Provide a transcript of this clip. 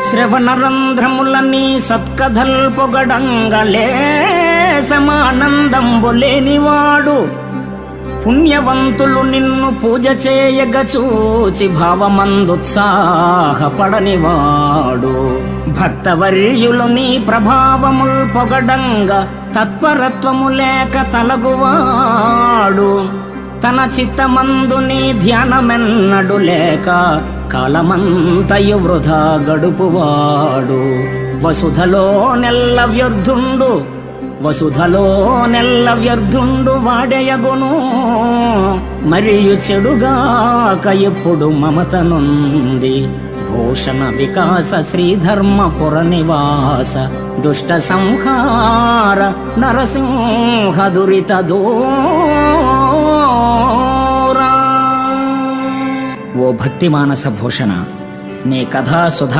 శ్రవణరంధ్రములని సత్కథల్ పొగడంగలే సమానందంబులేనివాడు పుణ్యవంతులు నిన్ను పూజ చేయగ చూచి భావమందుత్సాహపడనివాడు భక్తవర్యులు నీ ప్రభావముల్ పొగడంగ తత్పరత్వము లేక తలగువాడు తన చిత్తమందు నీ ధ్యానమెన్నడు లేక కాలమంతయు వృధా గడుపువాడు వసుధలో నెల్ల వ్యర్థుండు వాడెయగును మరియు చెడుగాక ఎప్పుడు మమతనుంది భూషణ వికాస శ్రీధర్మపుర నివాస దుష్ట సంహార నరసింహ దురిత దూరా. ఓ భక్తి మానస భూషణ, నీ కథా సుధా